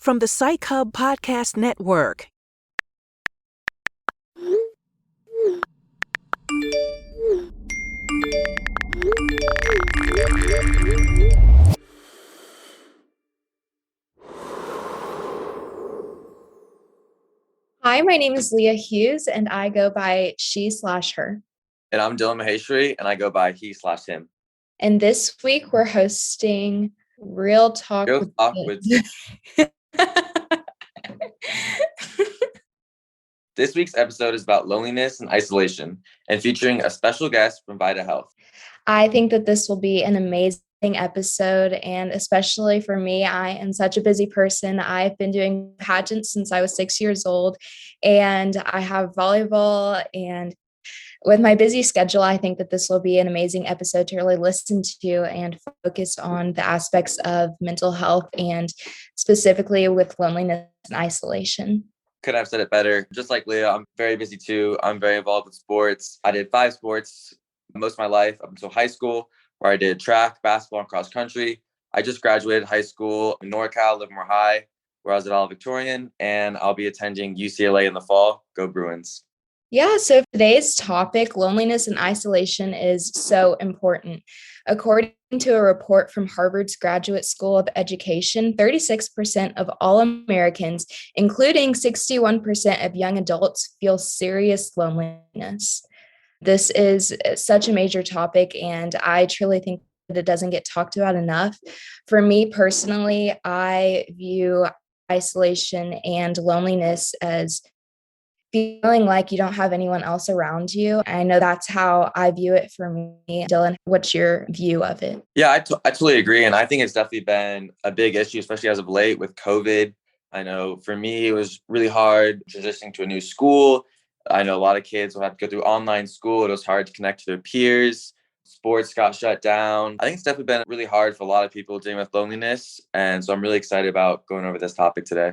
from the Psych Hub Podcast Network. Hi, my name is Leah Hughes, and I go by she/her. And I'm Dylan Maheshwari, and I go by he/him. And this week we're hosting Real Talk with This week's episode is about loneliness and isolation, and featuring a special guest from Vita Health. I think that this will be an amazing episode, and especially for me, I am such a busy person. I've been doing pageants since I was 6 years old, and I have volleyball, and with my busy schedule, I think that this will be an amazing episode to really listen to and focus on the aspects of mental health and specifically with loneliness and isolation. Could have said it better. Just like Leah, I'm very busy too. I'm very involved with sports. I did 5 sports most of my life up until high school, where I did track, basketball, and cross country. I just graduated high school in NorCal, Livermore High, where I was at valedictorian, and I'll be attending UCLA in the fall. Go Bruins. Yeah, so today's topic, loneliness and isolation, is so important. According to a report from Harvard's Graduate School of Education, 36% of all Americans, including 61% of young adults, feel serious loneliness. This is such a major topic, and I truly think that it doesn't get talked about enough. For me personally, I view isolation and loneliness as feeling like you don't have anyone else around you. I know that's how I view it for me. Dylan, what's your view of it? Yeah, I totally agree. And I think it's definitely been a big issue, especially as of late with COVID. I know for me, it was really hard transitioning to a new school. I know a lot of kids will have to go through online school. It was hard to connect to their peers. Sports got shut down. I think it's definitely been really hard for a lot of people dealing with loneliness. And so I'm really excited about going over this topic today.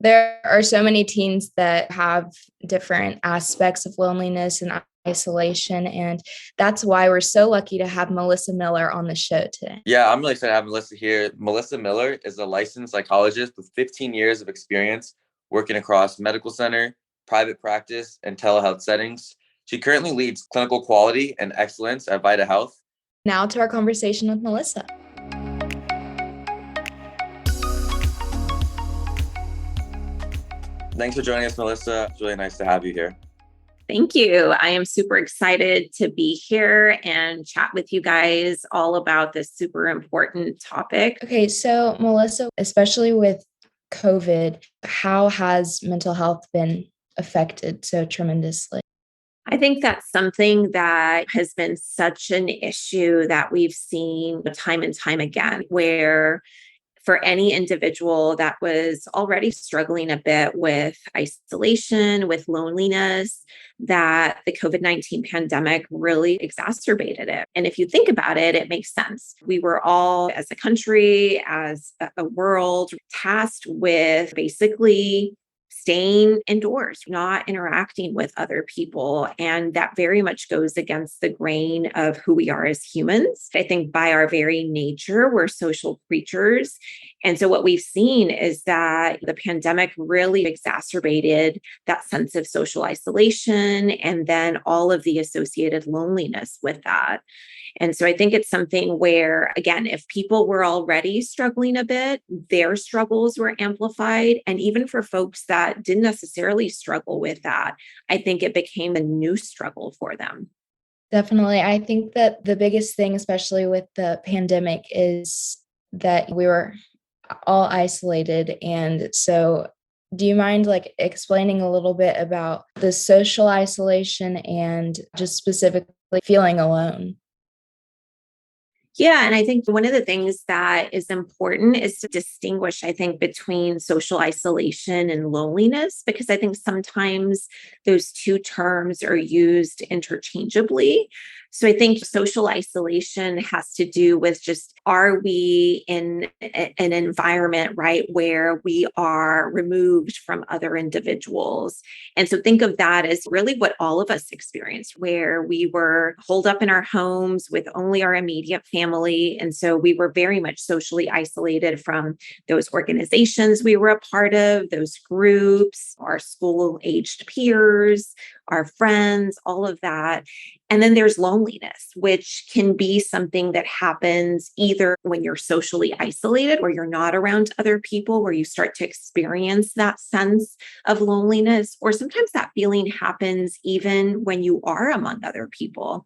There are so many teens that have different aspects of loneliness and isolation, and that's why we're so lucky to have Melissa Miller on the show today. Yeah, I'm really excited to have Melissa here. Melissa Miller is a licensed psychologist with 15 years of experience working across medical center, private practice, and telehealth settings. She currently leads clinical quality and excellence at Vita Health. Now to our conversation with Melissa. Thanks for joining us, Melissa. It's really nice to have you here. Thank you. I am super excited to be here and chat with you guys all about this super important topic. Okay, so Melissa, especially with COVID, how has mental health been affected so tremendously? I think that's something that has been such an issue that we've seen time and time again, where for any individual that was already struggling a bit with isolation, with loneliness, that the COVID-19 pandemic really exacerbated it. And if you think about it, it makes sense. We were all, as a country, as a world, tasked with basically staying indoors, not interacting with other people. And that very much goes against the grain of who we are as humans. I think by our very nature, we're social creatures. And so what we've seen is that the pandemic really exacerbated that sense of social isolation and then all of the associated loneliness with that. And so I think it's something where, again, if people were already struggling a bit, their struggles were amplified. And even for folks that didn't necessarily struggle with that, I think it became a new struggle for them. Definitely. I think that the biggest thing, especially with the pandemic, is that we were all isolated. And so do you mind explaining a little bit about the social isolation and just specifically feeling alone? Yeah. And I think one of the things that is important is to distinguish, I think, between social isolation and loneliness, because I think sometimes those two terms are used interchangeably. So I think social isolation has to do with just, are we in an environment, right, where we are removed from other individuals? And so think of that as really what all of us experienced, where we were holed up in our homes with only our immediate family. And so we were very much socially isolated from those organizations we were a part of, those groups, our school-aged peers, our friends, all of that. And then there's loneliness, which can be something that happens either when you're socially isolated, where you're not around other people, where you start to experience that sense of loneliness, or sometimes that feeling happens even when you are among other people.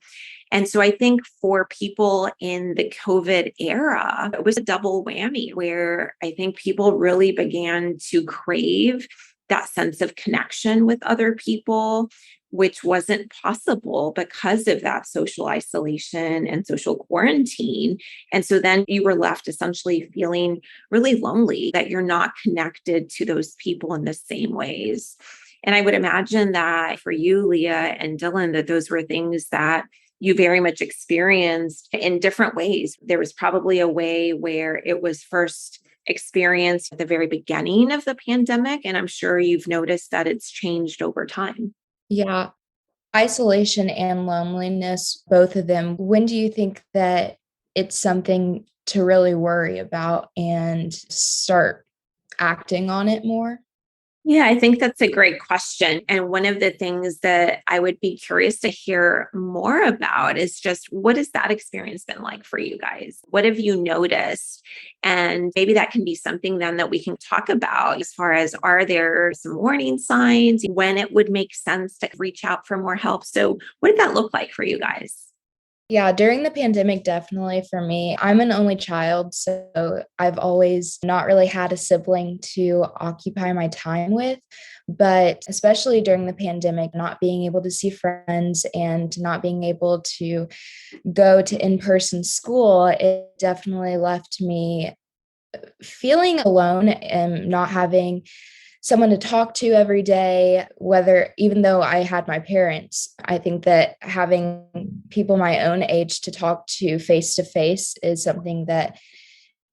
And so I think for people in the COVID era, it was a double whammy where I think people really began to crave that sense of connection with other people, which wasn't possible because of that social isolation and social quarantine. And so then you were left essentially feeling really lonely, that you're not connected to those people in the same ways. And I would imagine that for you, Leah and Dylan, that those were things that you very much experienced in different ways. There was probably a way where it was first experienced at the very beginning of the pandemic, and I'm sure you've noticed that it's changed over time. Yeah. Isolation and loneliness, both of them. When do you think that it's something to really worry about and start acting on it more? Yeah, I think that's a great question. And one of the things that I would be curious to hear more about is just, what has that experience been like for you guys? What have you noticed? And maybe that can be something then that we can talk about as far as, are there some warning signs when it would make sense to reach out for more help? So what did that look like for you guys? Yeah, during the pandemic, definitely for me. I'm an only child, so I've always not really had a sibling to occupy my time with. But especially during the pandemic, not being able to see friends and not being able to go to in-person school, it definitely left me feeling alone and not having someone to talk to every day, whether even though I had my parents. I think that having people my own age to talk to face is something that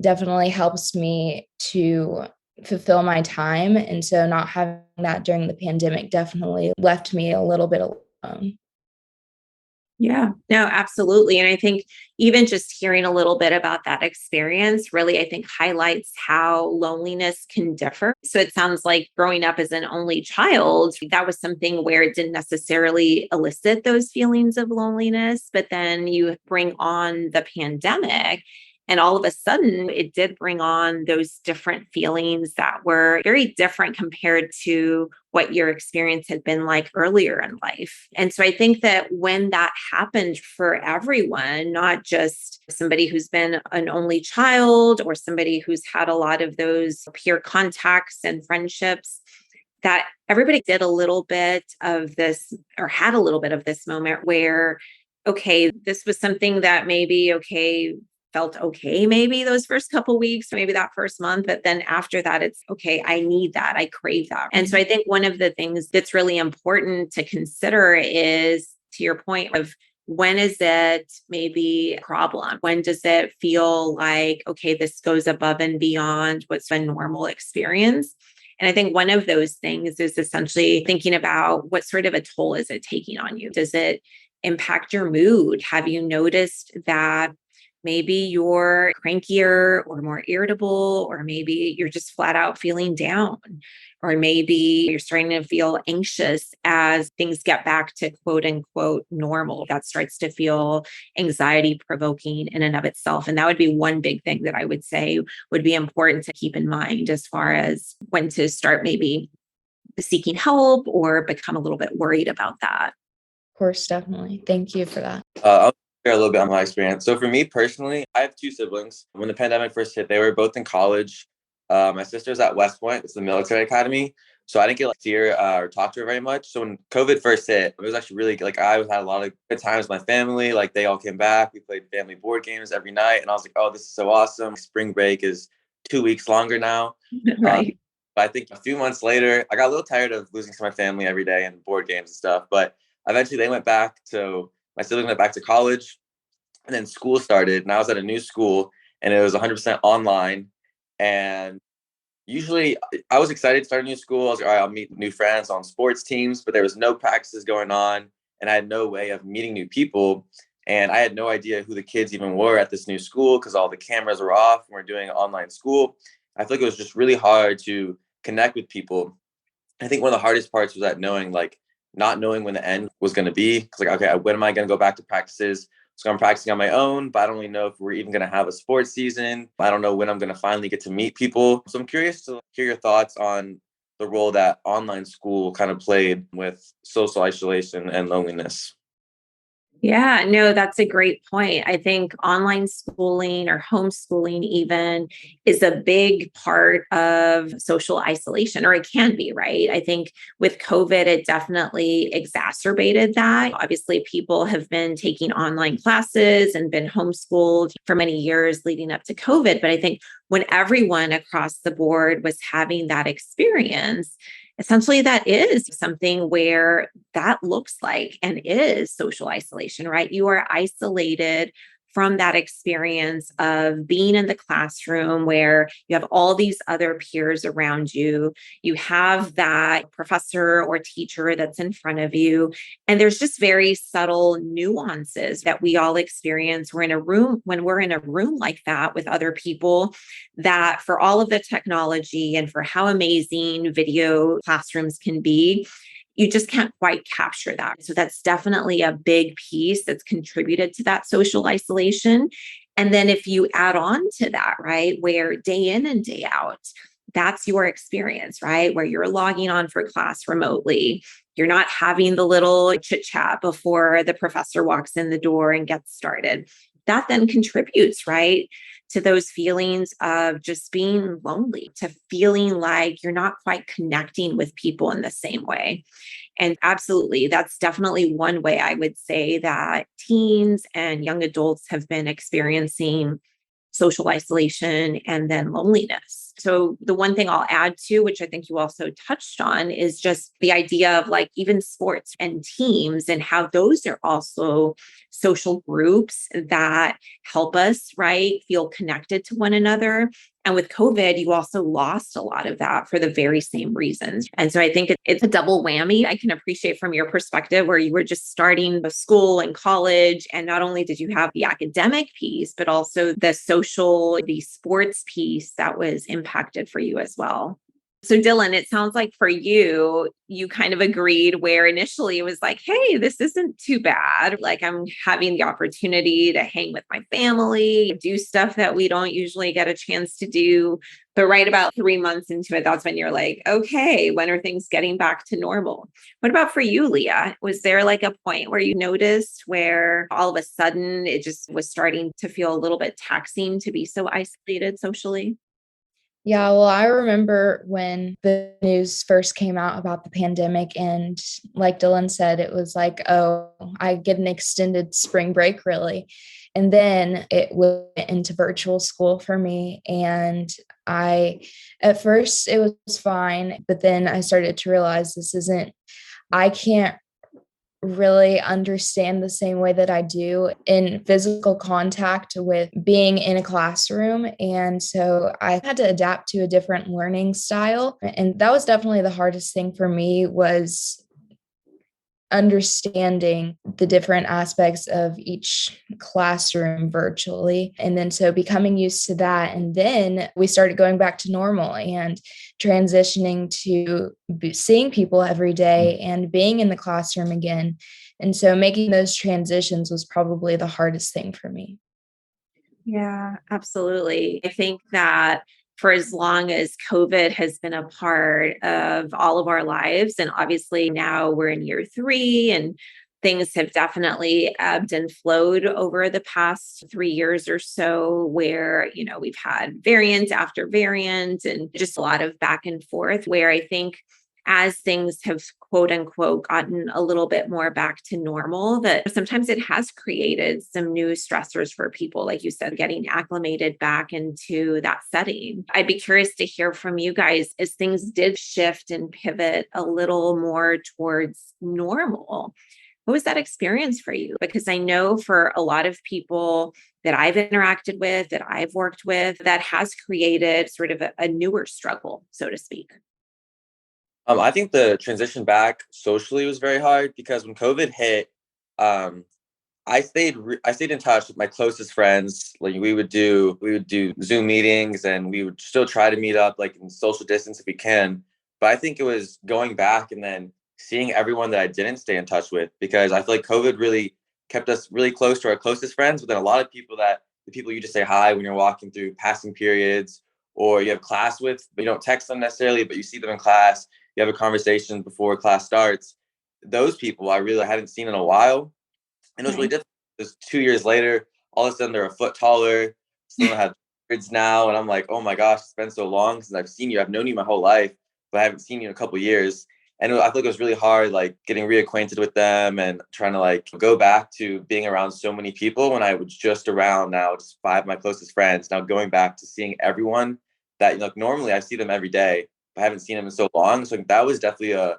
definitely helps me to fulfill my time. And so not having that during the pandemic definitely left me a little bit alone. Yeah, no, absolutely. And I think even just hearing a little bit about that experience really, I think, highlights how loneliness can differ. So it sounds like growing up as an only child, that was something where it didn't necessarily elicit those feelings of loneliness. But then you bring on the pandemic, and all of a sudden, it did bring on those different feelings that were very different compared to what your experience had been like earlier in life. And so I think that when that happened for everyone, not just somebody who's been an only child or somebody who's had a lot of those peer contacts and friendships, that everybody did a little bit of this, or had a little bit of this moment where, okay, this was something that maybe, okay, felt okay, maybe those first couple weeks, maybe that first month. But then after that, it's okay, I need that. I crave that. And so I think one of the things that's really important to consider is, to your point of, when is it maybe a problem? When does it feel like, okay, this goes above and beyond what's a normal experience? And I think one of those things is essentially thinking about, what sort of a toll is it taking on you? Does it impact your mood? Have you noticed that maybe you're crankier or more irritable, or maybe you're just flat out feeling down, or maybe you're starting to feel anxious as things get back to quote unquote normal? That starts to feel anxiety provoking in and of itself. And that would be one big thing that I would say would be important to keep in mind as far as when to start maybe seeking help or become a little bit worried about that. Of course, definitely. Thank you for that. I'll share a little bit on my experience. So for me personally, I have two siblings. When the pandemic first hit, they were both in college. My sister's at West Point. It's the military academy. So I didn't get to see her or talk to her very much. So when COVID first hit, it was actually really like, I had a lot of good times with my family. Like, they all came back. We played family board games every night. And I was like, oh, this is so awesome. Spring break is 2 weeks longer now. Right. But I think a few months later, I got a little tired of losing to my family every day and board games and stuff. But eventually they went back to my siblings went back to college, and then school started, and I was at a new school, and it was 100% online. And usually I was excited to start a new school. I was like, all right, I'll meet new friends on sports teams, but there was no practices going on, and I had no way of meeting new people. And I had no idea who the kids even were at this new school because all the cameras were off and we're doing online school. I feel like it was just really hard to connect with people. I think one of the hardest parts was that not knowing when the end was going to be. Cause like, okay, when am I going to go back to practices? So I'm practicing on my own, but I don't really know if we're even going to have a sports season. I don't know when I'm going to finally get to meet people. So I'm curious to hear your thoughts on the role that online school kind of played with social isolation and loneliness. Yeah, no, that's a great point. I think online schooling or homeschooling even is a big part of social isolation, or it can be, right? I think with COVID, it definitely exacerbated that. Obviously, people have been taking online classes and been homeschooled for many years leading up to COVID. But I think when everyone across the board was having that experience, essentially that is something where that looks like and is social isolation, right? You are isolated from that experience of being in the classroom where you have all these other peers around you. You have that professor or teacher that's in front of you. And there's just very subtle nuances that we all experience. We're in a room when we're in a room like that with other people, that for all of the technology and for how amazing video classrooms can be, you just can't quite capture that. So that's definitely a big piece that's contributed to that social isolation. And then if you add on to that, right, where day in and day out, that's your experience, right? Where you're logging on for class remotely. You're not having the little chit chat before the professor walks in the door and gets started. That then contributes, right, to those feelings of just being lonely, to feeling like you're not quite connecting with people in the same way. And absolutely, that's definitely one way I would say that teens and young adults have been experiencing social isolation and then loneliness. So the one thing I'll add to, which I think you also touched on, is just the idea of like even sports and teams and how those are also social groups that help us, right, feel connected to one another. And with COVID, you also lost a lot of that for the very same reasons. And so I think it's a double whammy. I can appreciate from your perspective where you were just starting the school and college. And not only did you have the academic piece, but also the social, the sports piece that was impacted for you as well. So Dylan, it sounds like for you, you kind of agreed where initially it was like, hey, this isn't too bad. Like I'm having the opportunity to hang with my family, do stuff that we don't usually get a chance to do. But right about 3 months into it, that's when you're like, okay, when are things getting back to normal? What about for you, Leah? Was there like a point where you noticed where all of a sudden it just was starting to feel a little bit taxing to be so isolated socially? Yeah, well, I remember when the news first came out about the pandemic, and like Dylan said, it was like, oh, I get an extended spring break, really. And then it went into virtual school for me. And at first, it was fine, but then I started to realize I can't really understand the same way that I do in physical contact with being in a classroom. And so I had to adapt to a different learning style. And that was definitely the hardest thing for me, was understanding the different aspects of each classroom virtually. And then so becoming used to that. And then we started going back to normal and transitioning to seeing people every day and being in the classroom again. And so making those transitions was probably the hardest thing for me. Yeah, absolutely. I think that for as long as COVID has been a part of all of our lives, and obviously now we're in year 3 and things have definitely ebbed and flowed over the past 3 years or so, where, we've had variant after variant and just a lot of back and forth, where I think as things have quote unquote gotten a little bit more back to normal, that sometimes it has created some new stressors for people, like you said, getting acclimated back into that setting. I'd be curious to hear from you guys as things did shift and pivot a little more towards normal. What was that experience for you? Because I know for a lot of people that I've interacted with, that I've worked with, that has created sort of a newer struggle, so to speak. I think the transition back socially was very hard because when COVID hit, um, I stayed in touch with my closest friends. Like we would do Zoom meetings, and we would still try to meet up like in social distance if we can. But I think it was going back and then seeing everyone that I didn't stay in touch with, because I feel like COVID really kept us really close to our closest friends. But then a lot of people, that the people you just say hi when you're walking through passing periods, or you have class with, but you don't text them necessarily, but you see them in class, you have a conversation before class starts. Those people I really hadn't seen in a while, and it was really Right. difficult because 2 years later, all of a sudden they're a foot taller. Some of them have kids now. And I'm like, oh my gosh, it's been so long since I've seen you. I've known you my whole life, but I haven't seen you in a couple of years. And I feel like it was really hard, like getting reacquainted with them and trying to like go back to being around so many people when I was just around now, just five of my closest friends. Now going back to seeing everyone that, you know, like normally I see them every day, but I haven't seen them in so long. So like, that was definitely a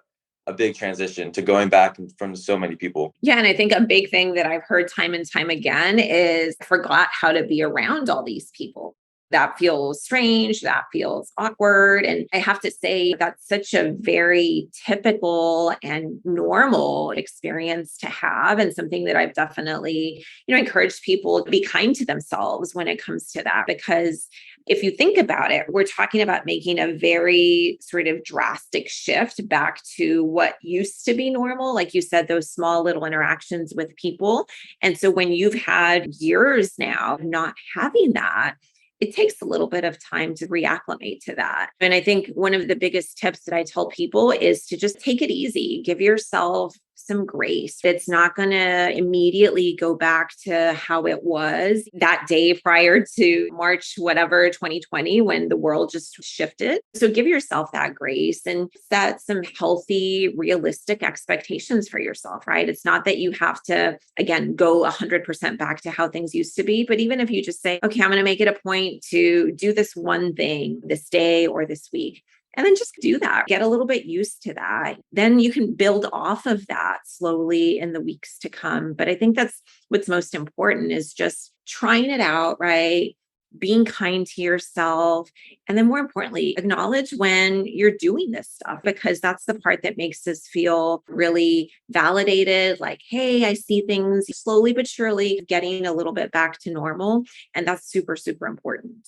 big transition to going back from so many people. Yeah. And I think a big thing that I've heard time and time again is I forgot how to be around all these people. That feels strange. That feels awkward. And I have to say, that's such a very typical and normal experience to have, and something that I've definitely, encouraged people to be kind to themselves when it comes to that. Because if you think about it, we're talking about making a very sort of drastic shift back to what used to be normal. Like you said, those small little interactions with people. And so when you've had years now of not having that, it takes a little bit of time to reacclimate to that. And I think one of the biggest tips that I tell people is to just take it easy, give yourself some grace. It's not going to immediately go back to how it was that day prior to March, whatever, 2020, when the world just shifted. So give yourself that grace and set some healthy, realistic expectations for yourself, right? It's not that you have to, again, go 100% back to how things used to be. But even if you just say, okay, I'm going to make it a point to do this one thing this day or this week, and then just do that, get a little bit used to that. Then you can build off of that slowly in the weeks to come. But I think that's what's most important, is just trying it out, right? Being kind to yourself. And then more importantly, acknowledge when you're doing this stuff, because that's the part that makes us feel really validated. Like, hey, I see things slowly but surely getting a little bit back to normal. And that's super, super important.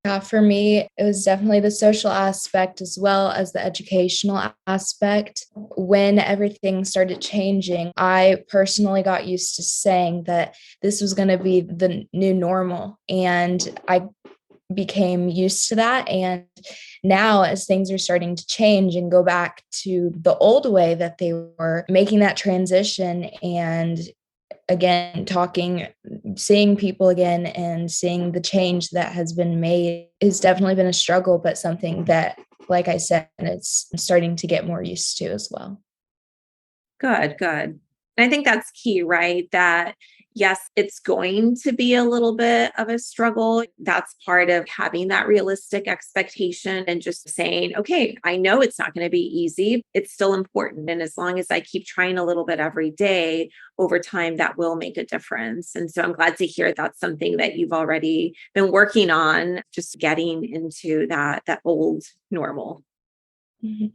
Yeah, for me, it was definitely the social aspect as well as the educational aspect. When everything started changing, I personally got used to saying that this was going to be the new normal. And I became used to that. And now, as things are starting to change and go back to the old way that they were, making that transition and again, seeing people again and seeing the change that has been made has definitely been a struggle, but something that, like I said, it's starting to get more used to as well. Good, good. And I think that's key, right? That yes, it's going to be a little bit of a struggle. That's part of having that realistic expectation and just saying, okay, I know it's not going to be easy. It's still important. And as long as I keep trying a little bit every day, over time, that will make a difference. And so I'm glad to hear that's something that you've already been working on, just getting into that old normal. Mhm.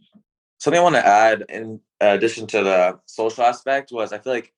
Something I want to add in addition to the social aspect was I feel like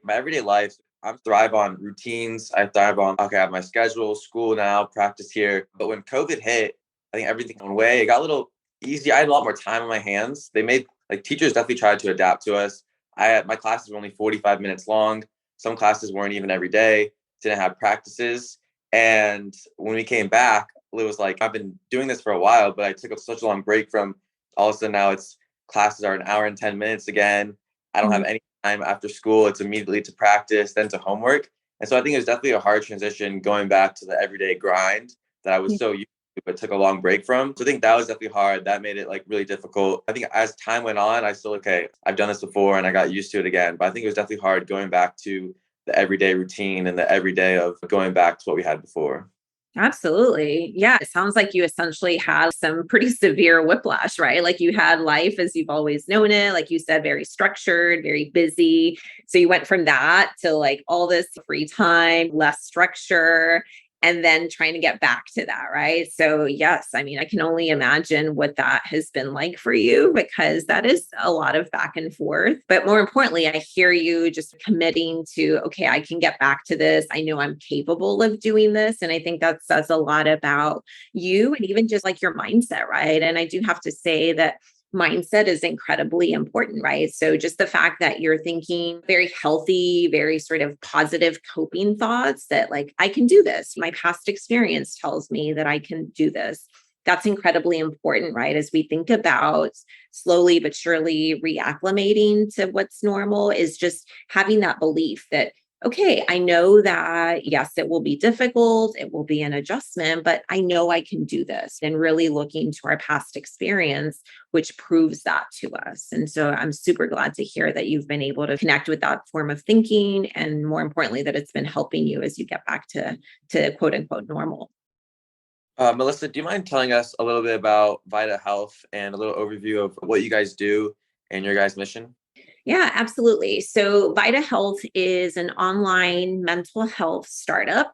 my everyday life, I thrive on routines. I thrive on, okay, I have my schedule, school now, practice here. But when COVID hit, I think everything went away. It got a little easier. I had a lot more time on my hands. Like teachers definitely tried to adapt to us. My classes were only 45 minutes long. Some classes weren't even every day, didn't have practices. And when we came back, it was like, I've been doing this for a while, but I took such a long break from all of a sudden now it's classes are an hour and 10 minutes again. I don't have any time after school. It's immediately to practice, then to homework. And so I think it was definitely a hard transition going back to the everyday grind that I was so used to, but took a long break from. So I think that was definitely hard. That made it like really difficult. I think as time went on, I still, okay, I've done this before and I got used to it again. But I think it was definitely hard going back to the everyday routine and the everyday of going back to what we had before. Absolutely. Yeah. It sounds like you essentially had some pretty severe whiplash, right? Like you had life as you've always known it. Like you said, very structured, very busy. So you went from that to like all this free time, less structure, and then trying to get back to that, right? So, yes, I mean, I can only imagine what that has been like for you because that is a lot of back and forth. But more importantly, I hear you just committing to, okay, I can get back to this. I know I'm capable of doing this. And I think that says a lot about you and even just like your mindset, right? And I do have to say that mindset is incredibly important, right? So just the fact that you're thinking very healthy, very sort of positive coping thoughts that like, I can do this. My past experience tells me that I can do this. That's incredibly important, right? As we think about slowly but surely reacclimating to what's normal is just having that belief that okay, I know that, yes, it will be difficult. It will be an adjustment, but I know I can do this and really looking to our past experience, which proves that to us. And so I'm super glad to hear that you've been able to connect with that form of thinking. And more importantly, that it's been helping you as you get back to quote unquote normal. Melissa, do you mind telling us a little bit about Vita Health and a little overview of what you guys do and your guys' mission? Yeah, absolutely. So Vita Health is an online mental health startup,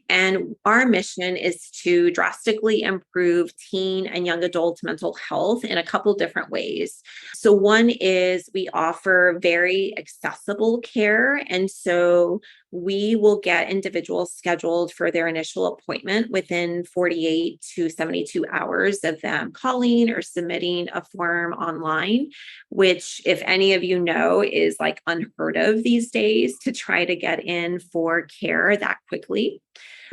and our mission is to drastically improve teen and young adult mental health in a couple different ways. So one is we offer very accessible care, and so we will get individuals scheduled for their initial appointment within 48 to 72 hours of them calling or submitting a form online, which, if any of you know, is like unheard of these days to try to get in for care that quickly.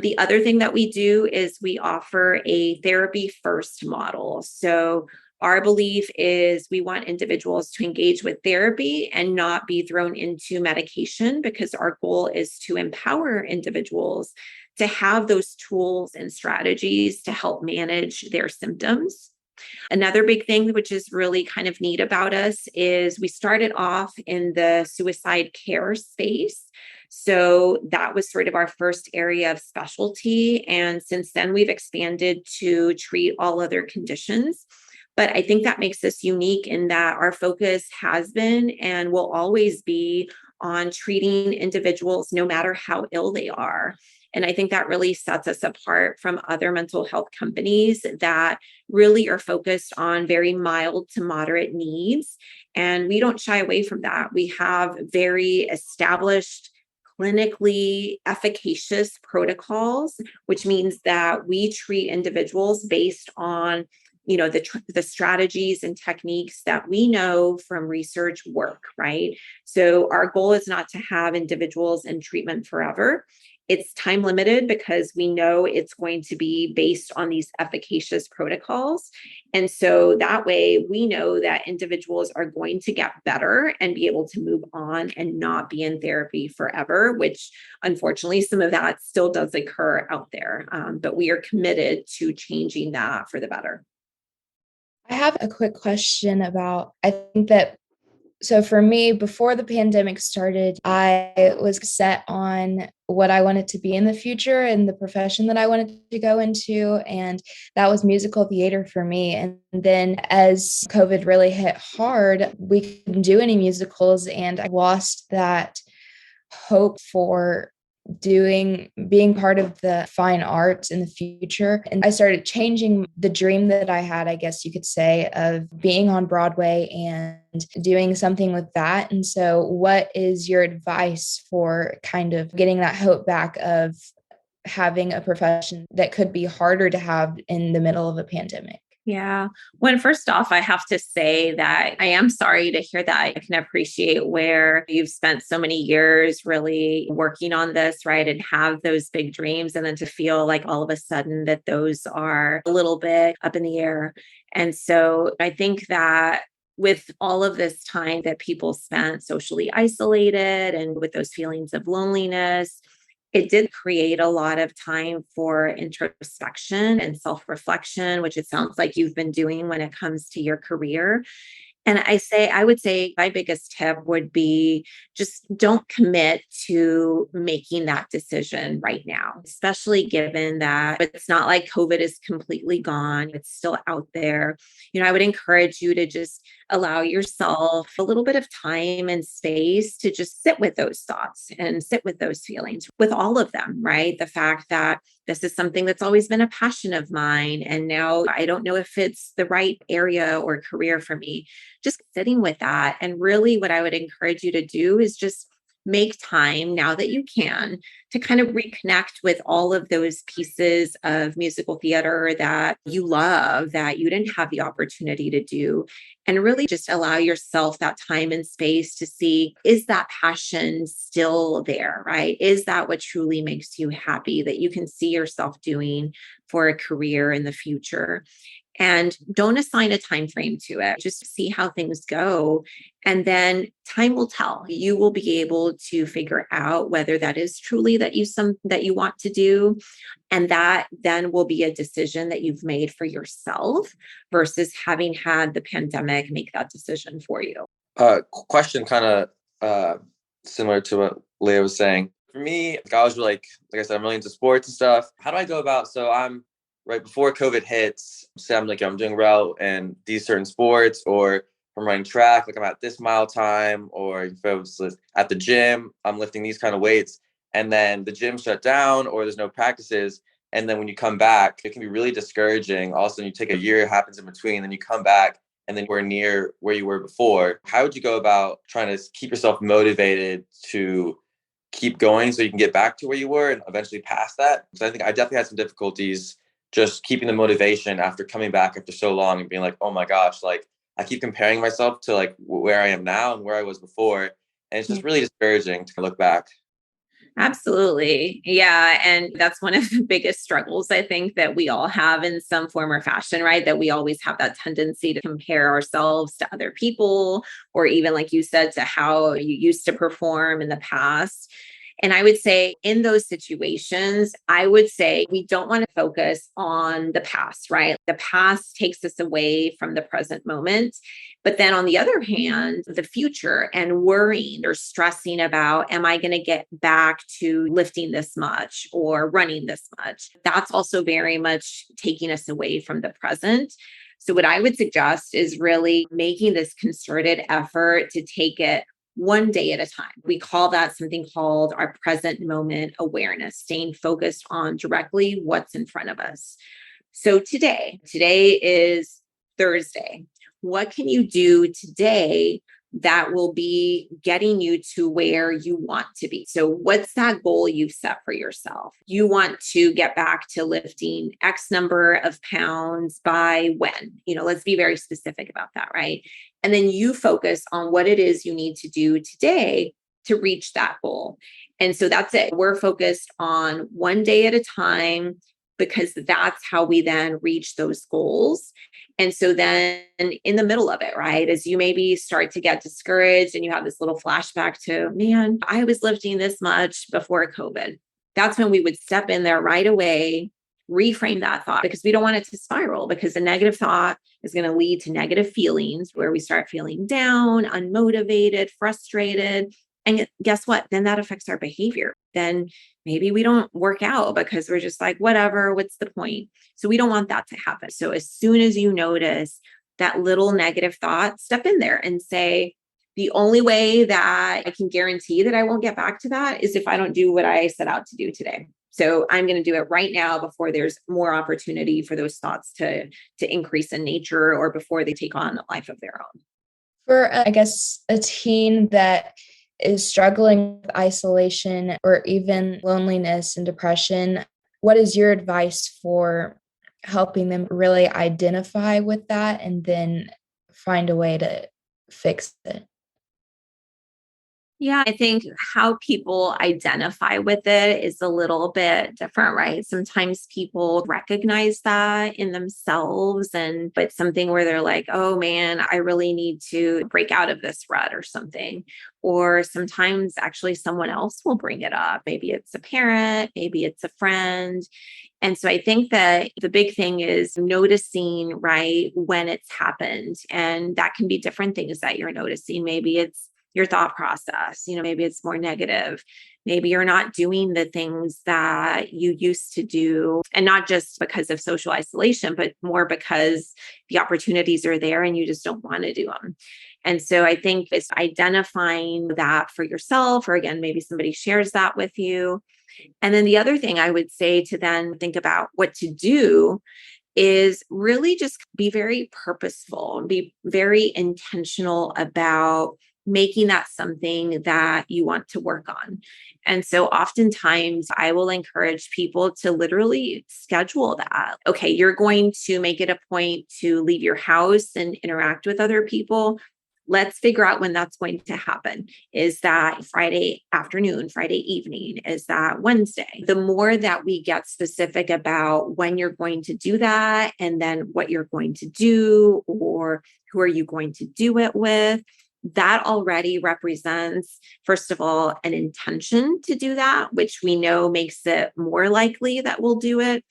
The other thing that we do is we offer a therapy first model. So our belief is we want individuals to engage with therapy and not be thrown into medication because our goal is to empower individuals to have those tools and strategies to help manage their symptoms. Another big thing, which is really kind of neat about us, is we started off in the suicide care space. So that was sort of our first area of specialty. And since then, we've expanded to treat all other conditions. But I think that makes us unique in that our focus has been and will always be on treating individuals no matter how ill they are. And I think that really sets us apart from other mental health companies that really are focused on very mild to moderate needs. And we don't shy away from that. We have very established, clinically efficacious protocols, which means that we treat individuals based on the strategies and techniques that we know from research work, right? So our goal is not to have individuals in treatment forever. It's time limited because we know it's going to be based on these efficacious protocols. And so that way we know that individuals are going to get better and be able to move on and not be in therapy forever, which unfortunately some of that still does occur out there. But we are committed to changing that for the better. I have a quick question about, I think that, so for me, before the pandemic started, I was set on what I wanted to be in the future and the profession that I wanted to go into. And that was musical theater for me. And then as COVID really hit hard, we couldn't do any musicals and I lost that hope for being part of the fine arts in the future. And I started changing the dream that I had, I guess you could say, of being on Broadway and doing something with that. And so what is your advice for kind of getting that hope back of having a profession that could be harder to have in the middle of a pandemic? Yeah. Well, first off, I have to say that I am sorry to hear that. I can appreciate where you've spent so many years really working on this, right? And have those big dreams. And then to feel like all of a sudden that those are a little bit up in the air. And so I think that with all of this time that people spent socially isolated and with those feelings of loneliness, it did create a lot of time for introspection and self-reflection, which it sounds like you've been doing when it comes to your career. And I would say my biggest tip would be just don't commit to making that decision right now, especially given that it's not like COVID is completely gone. It's still out there. I would encourage you to just allow yourself a little bit of time and space to just sit with those thoughts and sit with those feelings, with all of them, right? The fact that this is something that's always been a passion of mine. And now I don't know if it's the right area or career for me. Just sitting with that. And really, what I would encourage you to do is just make time now that you can to kind of reconnect with all of those pieces of musical theater that you love, that you didn't have the opportunity to do, and really just allow yourself that time and space to see, is that passion still there, right? Is that what truly makes you happy that you can see yourself doing for a career in the future? And don't assign a time frame to it. Just see how things go. And then time will tell. You will be able to figure out whether that is truly that you want to do. And that then will be a decision that you've made for yourself versus having had the pandemic make that decision for you. Question kind of similar to what Leah was saying. For me, I was really, like I said, I'm really into sports and stuff. How do I go about, so I'm right before COVID hits, say I'm doing well in these certain sports, or I'm running track, like I'm at this mile time, or if I was at the gym, I'm lifting these kind of weights, and then the gym shut down or there's no practices. And then when you come back, it can be really discouraging. Also, you take a year, it happens in between, then you come back and then we're near where you were before. How would you go about trying to keep yourself motivated to keep going so you can get back to where you were and eventually past that? Because I think I definitely had some difficulties just keeping the motivation after coming back after so long and being like, oh my gosh, like I keep comparing myself to like where I am now and where I was before. And it's just really discouraging to look back. Absolutely. Yeah. And that's one of the biggest struggles I think that we all have in some form or fashion, right? That we always have that tendency to compare ourselves to other people, or even, like you said, to how you used to perform in the past. And I would say in those situations, I would say we don't want to focus on the past, right? The past takes us away from the present moment. But then on the other hand, the future and worrying or stressing about, am I going to get back to lifting this much or running this much? That's also very much taking us away from the present. So what I would suggest is really making this concerted effort to take it one day at a time. We call that something called our present moment awareness, staying focused on directly what's in front of us. So today is Thursday. What can you do today that will be getting you to where you want to be? So what's that goal you've set for yourself? You want to get back to lifting X number of pounds by when? Let's be very specific about that, right? And then you focus on what it is you need to do today to reach that goal. And so that's it. We're focused on one day at a time, because that's how we then reach those goals. And so then in the middle of it, right, as you maybe start to get discouraged and you have this little flashback to, man, I was lifting this much before COVID. That's when we would step in there right away, reframe that thought, because we don't want it to spiral, because the negative thought is going to lead to negative feelings where we start feeling down, unmotivated, frustrated. And guess what? Then that affects our behavior. Then maybe we don't work out because we're just like, whatever, what's the point? So we don't want that to happen. So as soon as you notice that little negative thought, step in there and say, the only way that I can guarantee that I won't get back to that is if I don't do what I set out to do today. So I'm going to do it right now before there's more opportunity for those thoughts to increase in nature, or before they take on a life of their own. For, I guess, a teen that is struggling with isolation or even loneliness and depression, what is your advice for helping them really identify with that and then find a way to fix it? Yeah, I think how people identify with it is a little bit different, right? Sometimes people recognize that in themselves, but something where they're like, oh man, I really need to break out of this rut or something. Or sometimes actually someone else will bring it up. Maybe it's a parent, maybe it's a friend. And so I think that the big thing is noticing, right, when it's happened. And that can be different things that you're noticing. Maybe it's your thought process, maybe it's more negative. Maybe you're not doing the things that you used to do, and not just because of social isolation, but more because the opportunities are there and you just don't want to do them. And so I think it's identifying that for yourself, or again, maybe somebody shares that with you. And then the other thing I would say to then think about what to do is really just be very purposeful and be very intentional about making that something that you want to work on. And so oftentimes I will encourage people to literally schedule that. Okay, you're going to make it a point to leave your house and interact with other people. Let's figure out when that's going to happen. Is that Friday afternoon, Friday evening? Is that Wednesday? The more that we get specific about when you're going to do that, and then what you're going to do, or who are you going to do it with, that already represents, first of all, an intention to do that, which we know makes it more likely that we'll do it.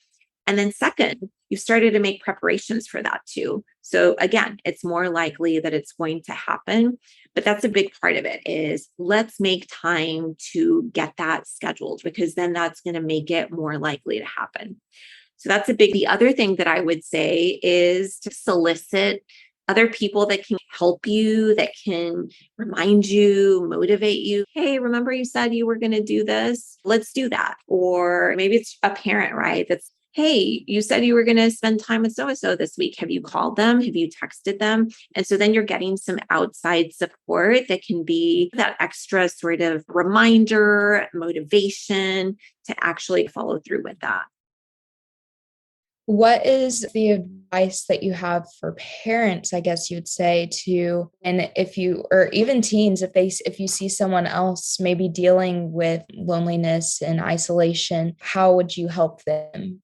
And then second, you've started to make preparations for that too. So again, it's more likely that it's going to happen. But that's a big part of it, is let's make time to get that scheduled, because then that's going to make it more likely to happen. So that's a big. The other thing that I would say is to solicit other people that can help you, that can remind you, motivate you. Hey, remember you said you were going to do this? Let's do that. Or maybe it's a parent, right? That's, hey, you said you were going to spend time with so-and-so this week. Have you called them? Have you texted them? And so then you're getting some outside support that can be that extra sort of reminder, motivation to actually follow through with that. What is the advice that you have for parents, I guess you'd say, and if you, or even teens, if you see someone else maybe dealing with loneliness and isolation, how would you help them?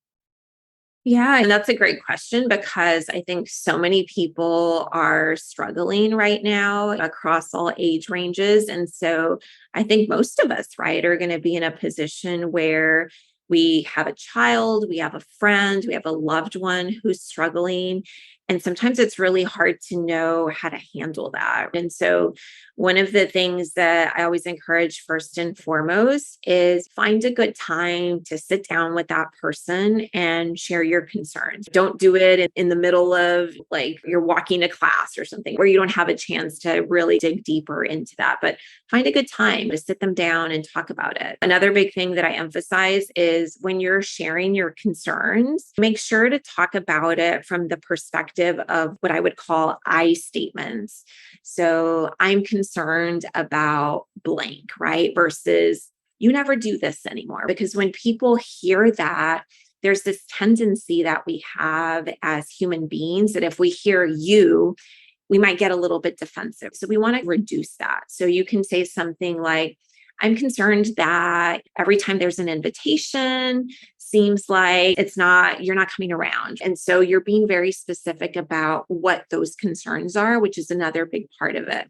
Yeah, and that's a great question, because I think so many people are struggling right now across all age ranges. And so I think most of us, right, are going to be in a position where we have a child, we have a friend, we have a loved one who's struggling. And sometimes it's really hard to know how to handle that. And so one of the things that I always encourage first and foremost is find a good time to sit down with that person and share your concerns. Don't do it in the middle of like you're walking to class or something where you don't have a chance to really dig deeper into that, but find a good time to sit them down and talk about it. Another big thing that I emphasize is when you're sharing your concerns, make sure to talk about it from the perspective of what I would call I statements. So I'm concerned about blank, right? Versus you never do this anymore. Because when people hear that, there's this tendency that we have as human beings that if we hear you, we might get a little bit defensive. So we want to reduce that. So you can say something like, I'm concerned that every time there's an invitation, seems like you're not coming around. And so you're being very specific about what those concerns are, which is another big part of it.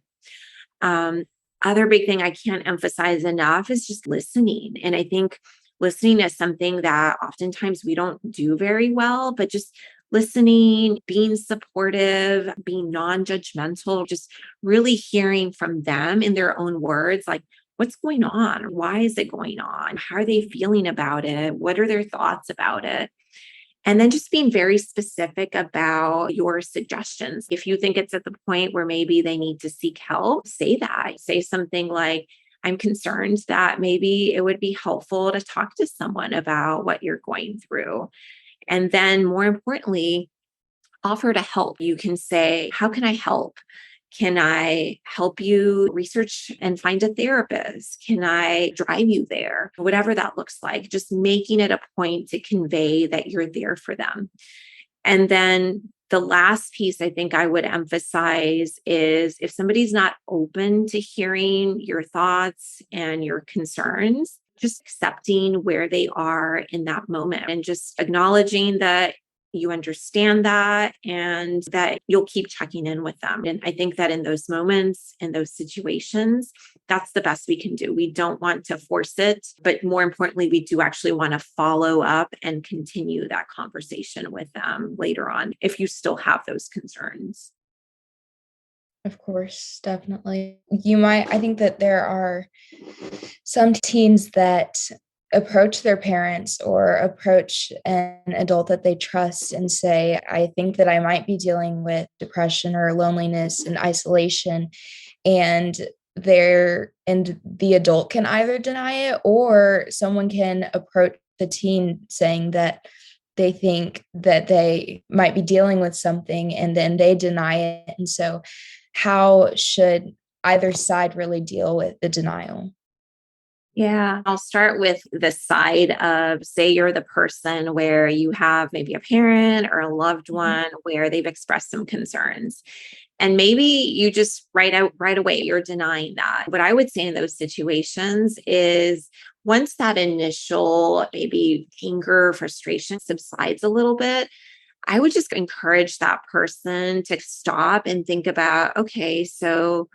Other big thing I can't emphasize enough is just listening. And I think listening is something that oftentimes we don't do very well, but just listening, being supportive, being non-judgmental, just really hearing from them in their own words, like, what's going on? Why is it going on? How are they feeling about it? What are their thoughts about it? And then just being very specific about your suggestions. If you think it's at the point where maybe they need to seek help, say that. Say something like, I'm concerned that maybe it would be helpful to talk to someone about what you're going through. And then more importantly, offer to help. You can say, how can I help? Can I help you research and find a therapist? Can I drive you there? Whatever that looks like, just making it a point to convey that you're there for them. And then the last piece I think I would emphasize is if somebody's not open to hearing your thoughts and your concerns, just accepting where they are in that moment and just acknowledging that you understand that and that you'll keep checking in with them. And I think that in those moments, in those situations, that's the best we can do. We don't want to force it, but more importantly, we do actually want to follow up and continue that conversation with them later on if you still have those concerns. Of course, definitely. I think that there are some teens that approach their parents or approach an adult that they trust and say, I think that I might be dealing with depression or loneliness and isolation. And the adult can either deny it, or someone can approach the teen saying that they think that they might be dealing with something, and then they deny it. And so how should either side really deal with the denial? Yeah, I'll start with the side of, say you're the person where you have maybe a parent or a loved one where they've expressed some concerns. And maybe you just right away, you're denying that. What I would say in those situations is once that initial maybe anger, frustration subsides a little bit, I would just encourage that person to stop and think about, okay, so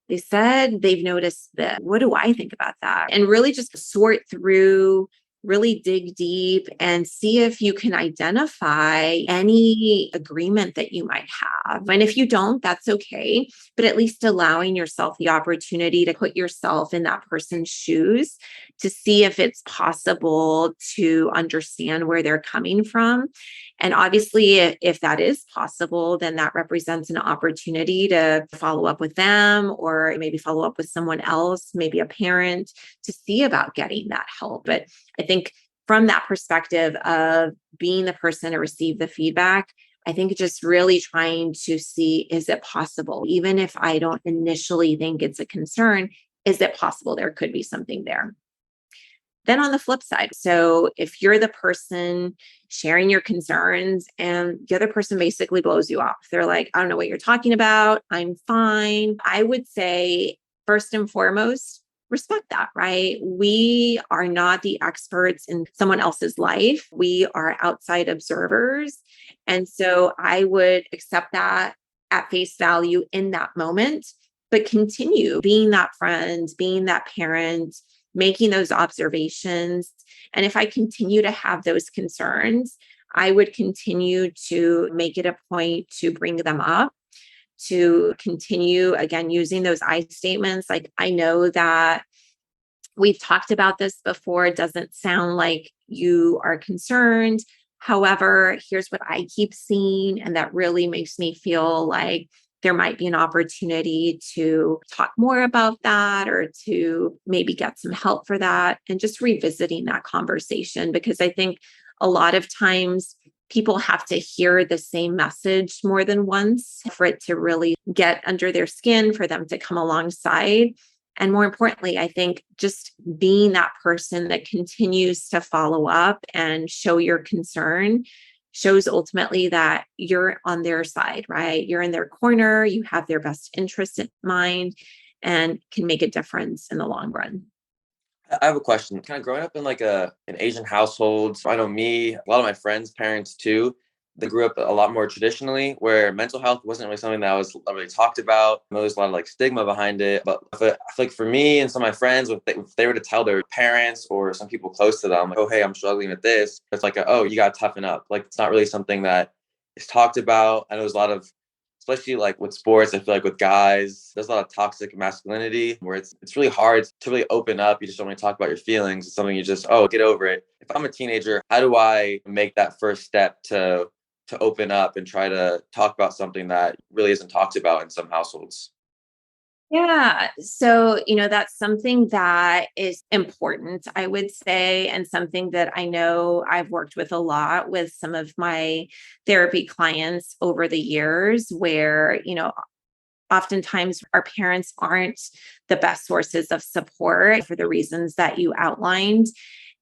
they said they've noticed that. What do I think about that? And really just sort through, really dig deep and see if you can identify any agreement that you might have. And if you don't, that's okay. But at least allowing yourself the opportunity to put yourself in that person's shoes to see if it's possible to understand where they're coming from. And obviously, if that is possible, then that represents an opportunity to follow up with them or maybe follow up with someone else, maybe a parent, to see about getting that help. But I think from that perspective of being the person to receive the feedback, I think just really trying to see, is it possible? Even if I don't initially think it's a concern, is it possible there could be something there? Then on the flip side, so if you're the person sharing your concerns and the other person basically blows you off, they're like, I don't know what you're talking about. I'm fine. I would say, first and foremost, respect that, right? We are not the experts in someone else's life. We are outside observers. And so I would accept that at face value in that moment, but continue being that friend, being that parent, making those observations. And if I continue to have those concerns, I would continue to make it a point to bring them up, to continue, again, using those I statements. Like, I know that we've talked about this before. It doesn't sound like you are concerned. However, here's what I keep seeing. And that really makes me feel like there might be an opportunity to talk more about that or to maybe get some help for that, and just revisiting that conversation. Because I think a lot of times people have to hear the same message more than once for it to really get under their skin, for them to come alongside. And more importantly, I think just being that person that continues to follow up and show your concern shows ultimately that you're on their side, right? You're in their corner, you have their best interest in mind, and can make a difference in the long run. I have a question. Kind of growing up in like an Asian household, I know me, a lot of my friends' parents too, they grew up a lot more traditionally, where mental health wasn't really something that was really talked about. I know there's a lot of like stigma behind it. But I feel like for me and some of my friends, if they were to tell their parents or some people close to them, like, oh, hey, I'm struggling with this, it's like, oh, you got to toughen up. Like, it's not really something that is talked about. I know there's a lot of, especially like with sports, I feel like with guys, there's a lot of toxic masculinity where it's really hard to really open up. You just don't want to talk about your feelings. It's something you just, oh, get over it. If I'm a teenager, how do I make that first step to open up and try to talk about something that really isn't talked about in some households? Yeah. So, that's something that is important, I would say, and something that I know I've worked with a lot with some of my therapy clients over the years, where, oftentimes our parents aren't the best sources of support for the reasons that you outlined.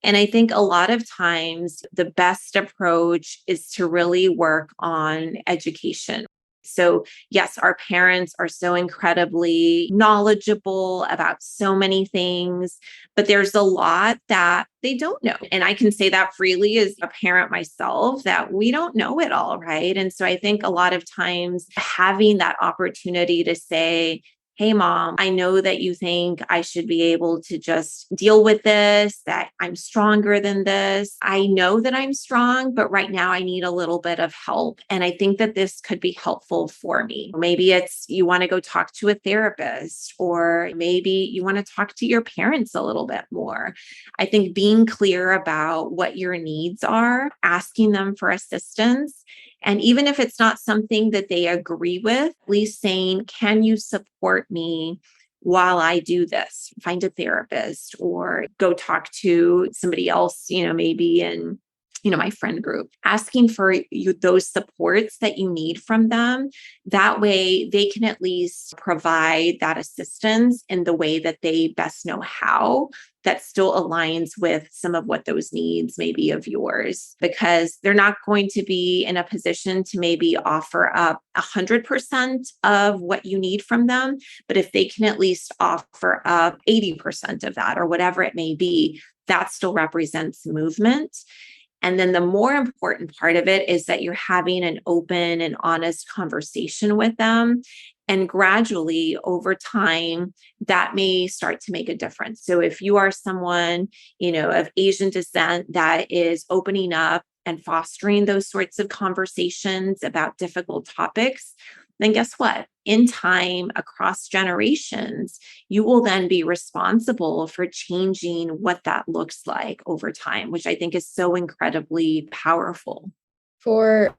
And I think a lot of times the best approach is to really work on education. So yes, our parents are so incredibly knowledgeable about so many things, but there's a lot that they don't know. And I can say that freely as a parent myself, that we don't know it all, right? And so I think a lot of times having that opportunity to say, hey, mom, I know that you think I should be able to just deal with this, that I'm stronger than this. I know that I'm strong, but right now I need a little bit of help. And I think that this could be helpful for me. Maybe it's you want to go talk to a therapist, or maybe you want to talk to your parents a little bit more. I think being clear about what your needs are, asking them for assistance, and even if it's not something that they agree with, at least saying, can you support me while I do this? Find a therapist or go talk to somebody else, maybe in my friend group, asking for you those supports that you need from them. That way they can at least provide that assistance in the way that they best know how, that still aligns with some of what those needs may be of yours, because they're not going to be in a position to maybe offer up 100% of what you need from them. But if they can at least offer up 80% of that, or whatever it may be, that still represents movement. And then the more important part of it is that you're having an open and honest conversation with them. And gradually over time, that may start to make a difference. So if you are someone, of Asian descent that is opening up and fostering those sorts of conversations about difficult topics, then guess what? In time, across generations, you will then be responsible for changing what that looks like over time, which I think is so incredibly powerful. For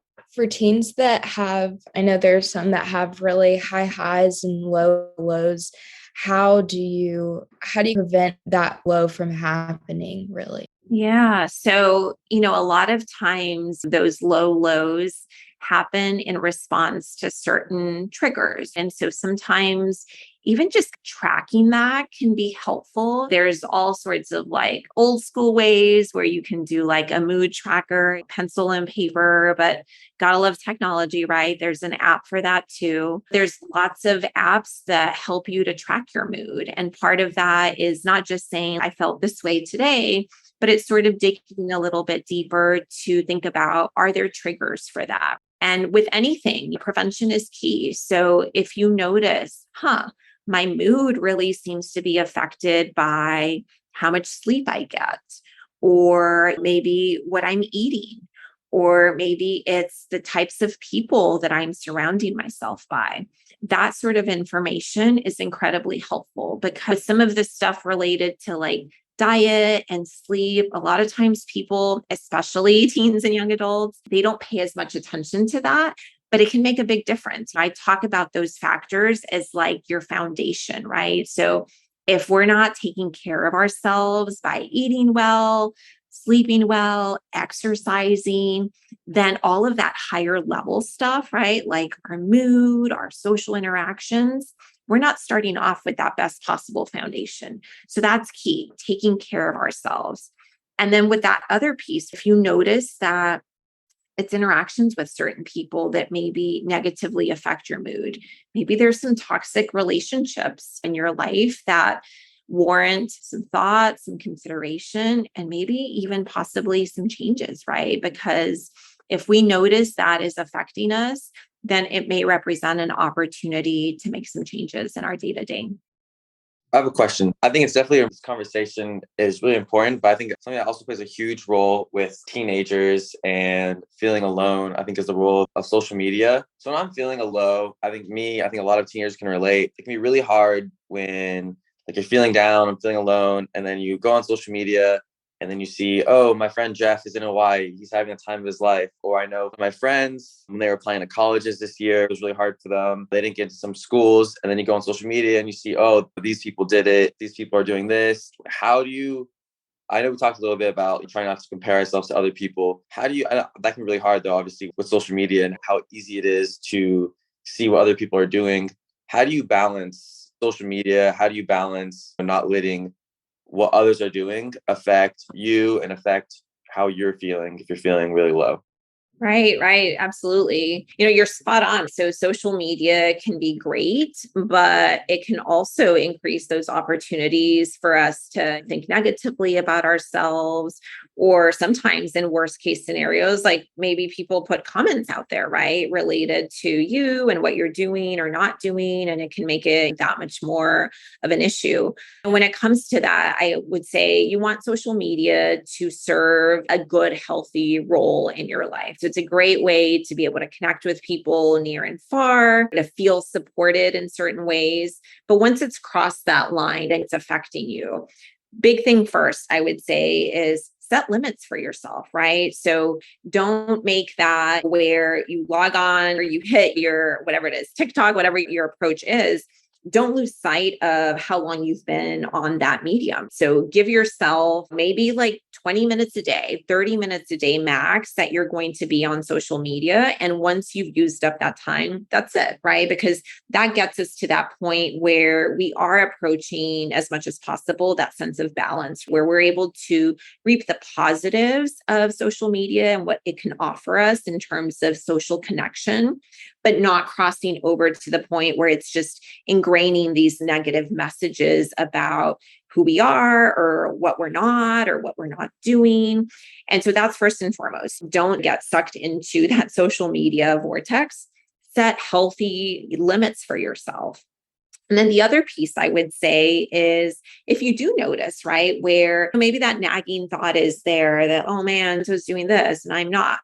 teens that have, I know there's some that have really high highs and low lows. How do you prevent that low from happening, really? Yeah. So, a lot of times those low lows happen in response to certain triggers. And so sometimes even just tracking that can be helpful. There's all sorts of like old school ways where you can do like a mood tracker, pencil and paper, but gotta love technology, right? There's an app for that too. There's lots of apps that help you to track your mood. And part of that is not just saying, I felt this way today, but it's sort of digging a little bit deeper to think about, are there triggers for that? And with anything, prevention is key. So if you notice, my mood really seems to be affected by how much sleep I get, or maybe what I'm eating, or maybe it's the types of people that I'm surrounding myself by. That sort of information is incredibly helpful, because some of the stuff related to like diet and sleep, a lot of times people, especially teens and young adults, they don't pay as much attention to that, but it can make a big difference. I talk about those factors as like your foundation, right? So if we're not taking care of ourselves by eating well, sleeping well, exercising, then all of that higher level stuff, right? Like our mood, our social interactions, we're not starting off with that best possible foundation. So that's key, taking care of ourselves. And then with that other piece, if you notice that it's interactions with certain people that maybe negatively affect your mood, maybe there's some toxic relationships in your life that warrant some thought, some consideration, and maybe even possibly some changes, right? Because if we notice that is affecting us, then it may represent an opportunity to make some changes in our day-to-day. I have a question. I think it's definitely this conversation is really important, but I think something that also plays a huge role with teenagers and feeling alone, I think is the role of social media. So when I'm feeling low, I think a lot of teenagers can relate. It can be really hard when like you're feeling down, I'm feeling alone, and then you go on social media and then you see, oh, my friend Jeff is in Hawaii. He's having the time of his life. Or I know my friends, when they were applying to colleges this year, it was really hard for them. They didn't get into some schools. And then you go on social media and you see, oh, these people did it. These people are doing this. I know we talked a little bit about trying not to compare ourselves to other people. That can be really hard though, obviously, with social media and how easy it is to see what other people are doing. How do you balance social media? How do you balance not letting what others are doing affect you and affect how you're feeling if you're feeling really low? Right. Absolutely. You're spot on. So social media can be great, but it can also increase those opportunities for us to think negatively about ourselves, or sometimes in worst case scenarios, like maybe people put comments out there, right, related to you and what you're doing or not doing, and it can make it that much more of an issue. And when it comes to that, I would say you want social media to serve a good, healthy role in your life. So it's a great way to be able to connect with people near and far, to feel supported in certain ways. But once it's crossed that line and it's affecting you, big thing first, I would say, is set limits for yourself, right? So don't make that where you log on or you hit your, whatever it is, TikTok, whatever your approach is. Don't lose sight of how long you've been on that medium. So give yourself maybe like 20 minutes a day, 30 minutes a day max that you're going to be on social media. And once you've used up that time, that's it, right? Because that gets us to that point where we are approaching as much as possible that sense of balance, where we're able to reap the positives of social media and what it can offer us in terms of social connection, but not crossing over to the point where it's just ingraining these negative messages about who we are or what we're not doing. And so that's first and foremost. Don't get sucked into that social media vortex. Set healthy limits for yourself. And then the other piece I would say is, if you do notice, right, where maybe that nagging thought is there that, oh man, so I was doing this and I'm not.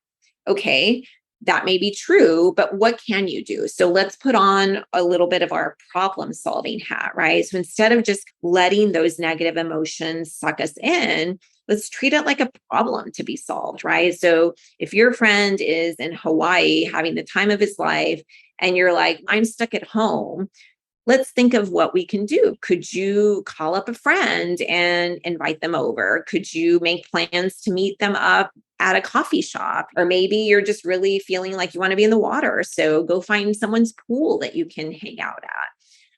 Okay, that may be true, but what can you do? So let's put on a little bit of our problem solving hat, right? So instead of just letting those negative emotions suck us in, let's treat it like a problem to be solved, right? So if your friend is in Hawaii having the time of his life and you're like, I'm stuck at home, let's think of what we can do. Could you call up a friend and invite them over? Could you make plans to meet them up at a coffee shop? Or maybe you're just really feeling like you want to be in the water. So go find someone's pool that you can hang out at.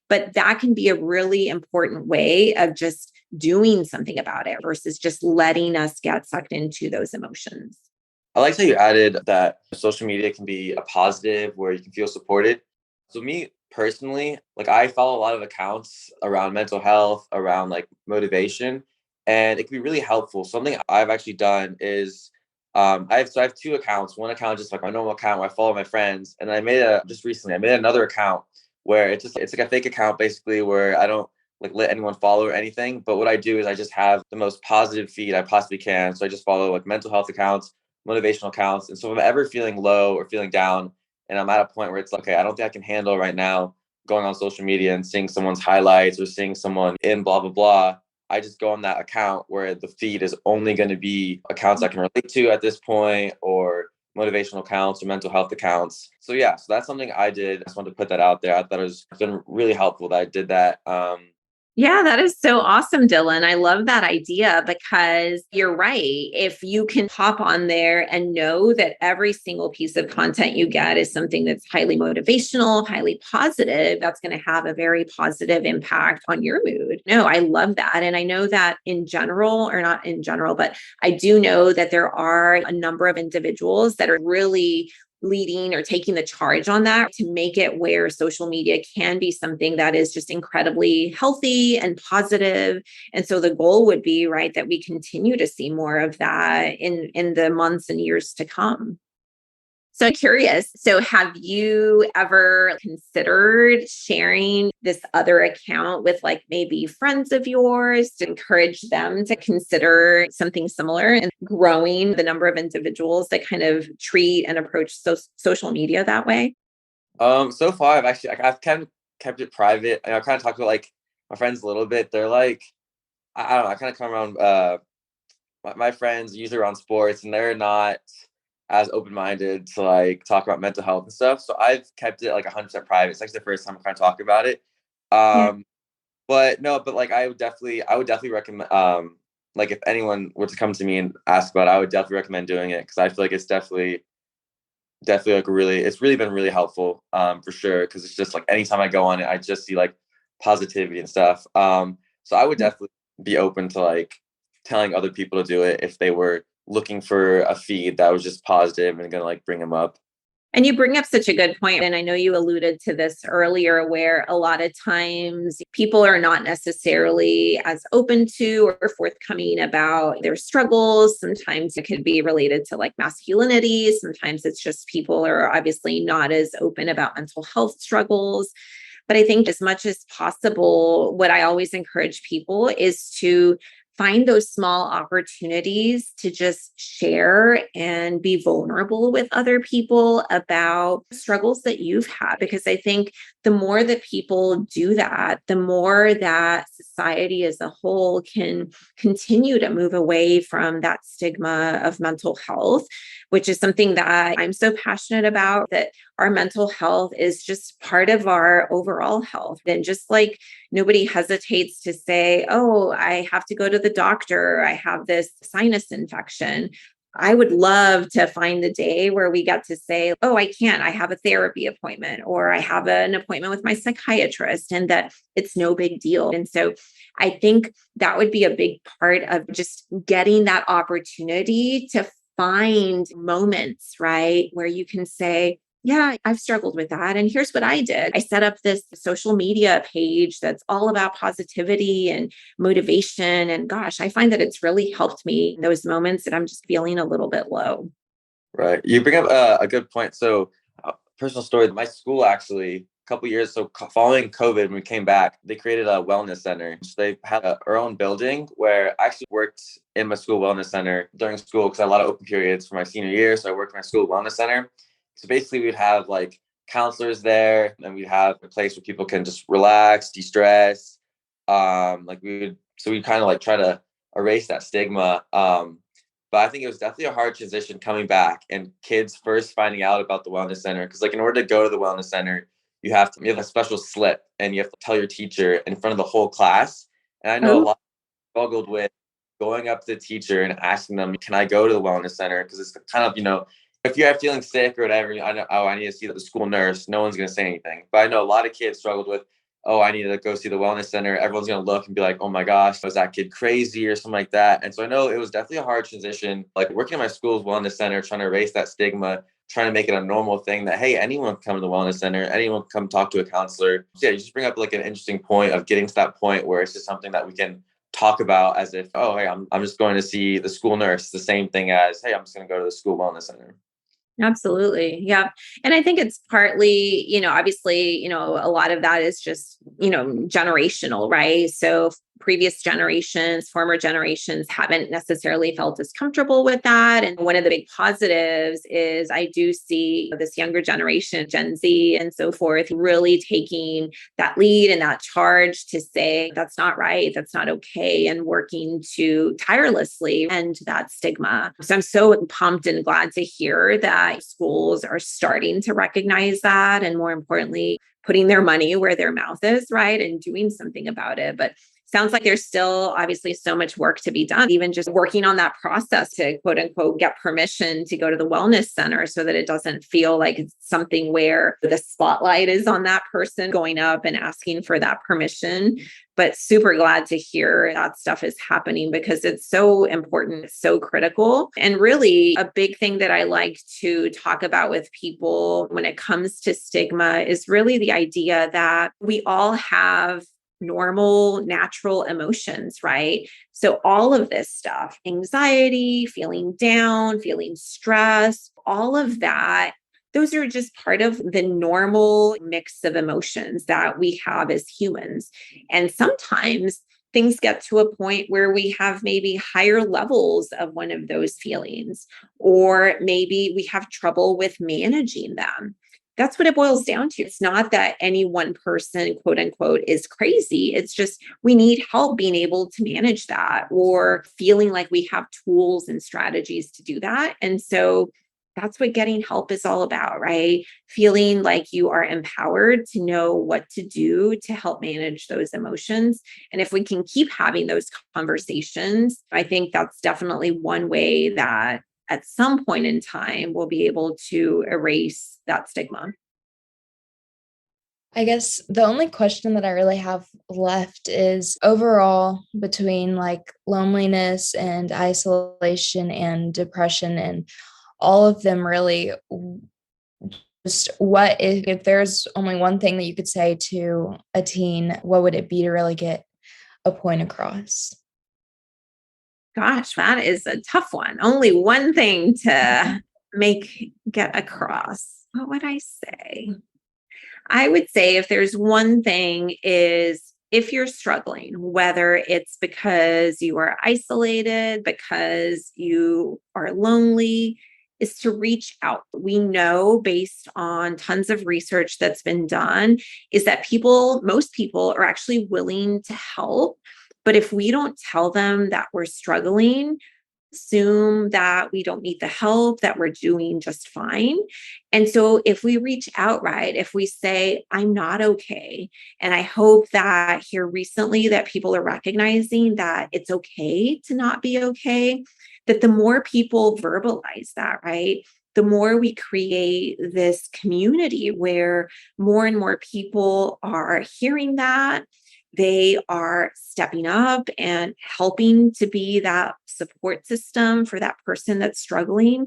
But that can be a really important way of just doing something about it versus just letting us get sucked into those emotions. I like how you added that social media can be a positive where you can feel supported. So me personally, like I follow a lot of accounts around mental health, around like motivation, and it can be really helpful. Something I've actually done is I have two accounts. One account is just like my normal account where I follow my friends, and I made I made another account where it's like a fake account basically where I don't like let anyone follow or anything. But what I do is I just have the most positive feed I possibly can. So I just follow like mental health accounts, motivational accounts. And so if I'm ever feeling low or feeling down and I'm at a point where it's like, okay, I don't think I can handle right now going on social media and seeing someone's highlights or seeing someone in blah, blah, blah, I just go on that account where the feed is only going to be accounts I can relate to at this point, or motivational accounts or mental health accounts. So yeah, so that's something I did. I just wanted to put that out there. I thought it's been really helpful that I did that. Yeah, that is so awesome, Dylan. I love that idea because you're right. If you can hop on there and know that every single piece of content you get is something that's highly motivational, highly positive, that's going to have a very positive impact on your mood. No, I love that. And I know that in general, or not in general, but I do know that there are a number of individuals that are really leading or taking the charge on that to make it where social media can be something that is just incredibly healthy and positive. And so the goal would be, right, that we continue to see more of that in the months and years to come. So I'm curious. So have you ever considered sharing this other account with like maybe friends of yours to encourage them to consider something similar and growing the number of individuals that kind of treat and approach social media that way? So far I've kind of kept it private, and I've kind of talked to like my friends a little bit. They're like, I don't know, I kind of come around, my friends usually around sports, and they're not as open-minded to like talk about mental health and stuff. So I've kept it like 100% private. It's like the first time I'm kind of talking about it. Yeah. But no, but like I would definitely recommend, like if anyone were to come to me and ask about it, I would definitely recommend doing it because I feel like it's definitely like it's really been really helpful, for sure. Because it's just like anytime I go on it, I just see like positivity and stuff. So I would definitely be open to like telling other people to do it if they were looking for a feed that was just positive and going to like bring them up. And you bring up such a good point. And I know you alluded to this earlier, where a lot of times people are not necessarily as open to or forthcoming about their struggles. Sometimes it could be related to like masculinity. Sometimes it's just people are obviously not as open about mental health struggles. But I think as much as possible, what I always encourage people is to find those small opportunities to just share and be vulnerable with other people about struggles that you've had. Because I think the more that people do that, the more that society as a whole can continue to move away from that stigma of mental health, which is something that I'm so passionate about, that our mental health is just part of our overall health. And just like nobody hesitates to say, oh, I have to go to the doctor, I have this sinus infection. I would love to find the day where we get to say, oh, I can't, I have a therapy appointment, or I have an appointment with my psychiatrist, and that it's no big deal. And so I think that would be a big part of just getting that opportunity to find moments, right, where you can say, yeah, I've struggled with that. And here's what I did. I set up this social media page that's all about positivity and motivation. And gosh, I find that it's really helped me in those moments that I'm just feeling a little bit low. Right. You bring up a good point. So, personal story, my school actually, a couple years, so following COVID, when we came back, they created a wellness center. So they had our own building where I actually worked in my school wellness center during school because I had a lot of open periods for my senior year. So I worked in my school wellness center. So basically we'd have like counselors there, and we'd have a place where people can just relax, de-stress. We kind of like try to erase that stigma. But I think it was definitely a hard transition coming back and kids first finding out about the wellness center. Because like in order to go to the wellness center, you have a special slip, and you have to tell your teacher in front of the whole class. And I know a lot struggled with going up to the teacher and asking them, can I go to the wellness center? Because it's kind of, if you're feeling sick or whatever, I know, oh, I need to see the school nurse. No one's going to say anything. But I know a lot of kids struggled with, oh, I need to go see the wellness center. Everyone's going to look and be like, oh my gosh, was that kid crazy or something like that? And so I know it was definitely a hard transition, like working in my school's wellness center, trying to erase that stigma, trying to make it a normal thing that, hey, anyone can come to the wellness center, anyone can come talk to a counselor. So yeah, you just bring up like an interesting point of getting to that point where it's just something that we can talk about as if, oh, hey, I'm just going to see the school nurse. The same thing as, hey, I'm just going to go to the school wellness center. Absolutely. Yeah. And I think it's partly, obviously, a lot of that is just, generational, right? So previous generations, former generations haven't necessarily felt as comfortable with that. And one of the big positives is I do see this younger generation, Gen Z and so forth, really taking that lead and that charge to say, that's not right, that's not okay, and working to tirelessly end that stigma. So I'm so pumped and glad to hear that schools are starting to recognize that, and more importantly, putting their money where their mouth is, right? And doing something about it. But sounds like there's still obviously so much work to be done, even just working on that process to quote unquote get permission to go to the wellness center, so that it doesn't feel like it's something where the spotlight is on that person going up and asking for that permission. But super glad to hear that stuff is happening, because it's so important, it's so critical. And really a big thing that I like to talk about with people when it comes to stigma is really the idea that we all have normal, natural emotions, right? So all of this stuff, anxiety, feeling down, feeling stressed, all of that, those are just part of the normal mix of emotions that we have as humans. And sometimes things get to a point where we have maybe higher levels of one of those feelings, or maybe we have trouble with managing them. That's what it boils down to. It's not that any one person, quote unquote, is crazy. It's just we need help being able to manage that, or feeling like we have tools and strategies to do that. And so that's what getting help is all about, right? Feeling like you are empowered to know what to do to help manage those emotions. And if we can keep having those conversations, I think that's definitely one way that at some point in time we'll be able to erase that stigma. I guess the only question that I really have left is overall between like loneliness and isolation and depression and all of them really just what if there's only one thing that you could say to a teen, what would it be to really get a point across? Gosh, that is a tough one. Only one thing to get across. What would I say? I would say if there's one thing is if you're struggling, whether it's because you are isolated, because you are lonely, is to reach out. We know based on tons of research that's been done, is that most people are actually willing to help. But if we don't tell them that we're struggling, assume that we don't need the help, that we're doing just fine. And so if we reach out, right, if we say, I'm not okay, and I hope that here recently that people are recognizing that it's okay to not be okay, that the more people verbalize that, right, the more we create this community where more and more people are hearing that, they are stepping up and helping to be that support system for that person that's struggling.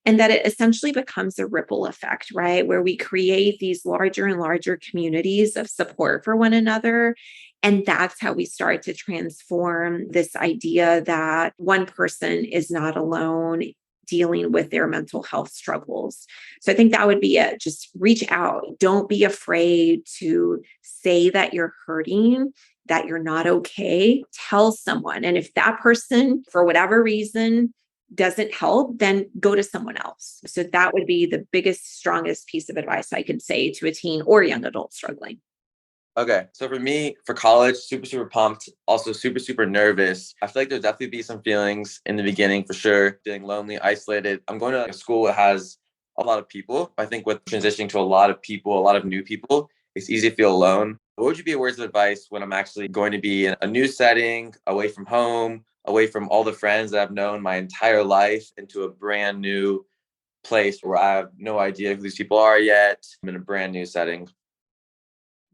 And that it essentially becomes a ripple effect, right? Where we create these larger and larger communities of support for one another. And that's how we start to transform this idea that one person is not alone dealing with their mental health struggles. So I think that would be it. Just reach out. Don't be afraid to say that you're hurting, that you're not okay. Tell someone. And if that person, for whatever reason, doesn't help, then go to someone else. So that would be the biggest, strongest piece of advice I could say to a teen or young adult struggling. Okay. So for me, for college, super, super pumped. Also super, super nervous. I feel like there'll definitely be some feelings in the beginning for sure. Feeling lonely, isolated. I'm going to a school that has a lot of people. I think with transitioning to a lot of people, a lot of new people, it's easy to feel alone. What would you be words of advice when I'm actually going to be in a new setting, away from home, away from all the friends that I've known my entire life, into a brand new place where I have no idea who these people are yet? I'm in a brand new setting.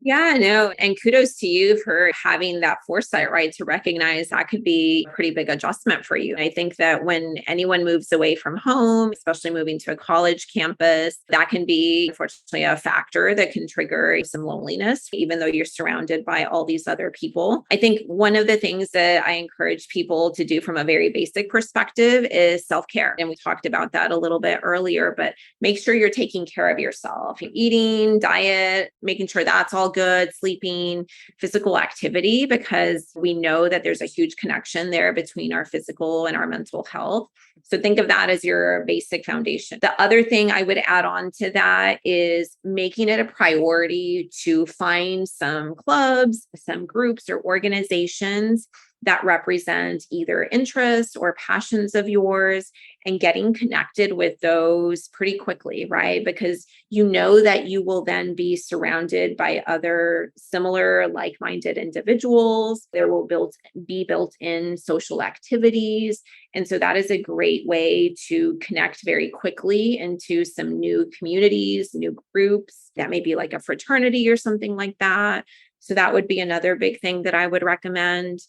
Yeah, no. And kudos to you for having that foresight, right? To recognize that could be a pretty big adjustment for you. I think that when anyone moves away from home, especially moving to a college campus, that can be unfortunately a factor that can trigger some loneliness, even though you're surrounded by all these other people. I think one of the things that I encourage people to do from a very basic perspective is self-care. And we talked about that a little bit earlier, but make sure you're taking care of yourself, eating, diet, making sure that's all good, sleeping, physical activity, because we know that there's a huge connection there between our physical and our mental health. So think of that as your basic foundation. The other thing I would add on to that is making it a priority to find some clubs, some groups or organizations that represent either interests or passions of yours, and getting connected with those pretty quickly, right? Because you know that you will then be surrounded by other similar like-minded individuals. There will be built in social activities. And so that is a great way to connect very quickly into some new communities, new groups. That may be like a fraternity or something like that. So that would be another big thing that I would recommend.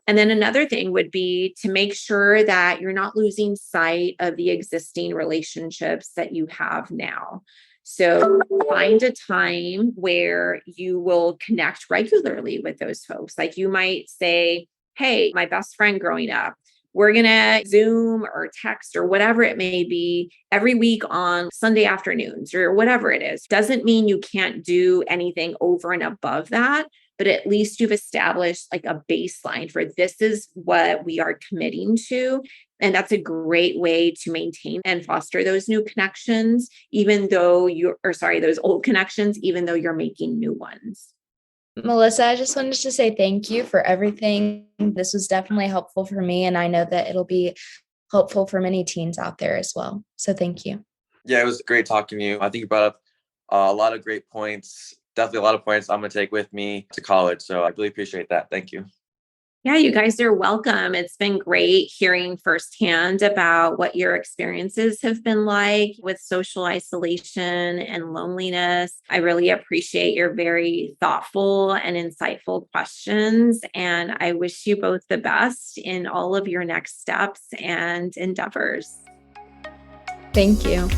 And then another thing would be to make sure that you're not losing sight of the existing relationships that you have now. So find a time where you will connect regularly with those folks. Like you might say, hey, my best friend growing up, we're going to Zoom or text or whatever it may be every week on Sunday afternoons or whatever it is. Doesn't mean you can't do anything over and above that, but at least you've established like a baseline for this is what we are committing to. And that's a great way to maintain and foster those new connections, those old connections, even though you're making new ones. Melissa, I just wanted to say thank you for everything. This was definitely helpful for me, and I know that it'll be helpful for many teens out there as well. So thank you. Yeah, it was great talking to you. I think you brought up a lot of great points. Definitely a lot of points I'm going to take with me to college. So I really appreciate that. Thank you. Yeah, you guys are welcome. It's been great hearing firsthand about what your experiences have been like with social isolation and loneliness. I really appreciate your very thoughtful and insightful questions. And I wish you both the best in all of your next steps and endeavors. Thank you.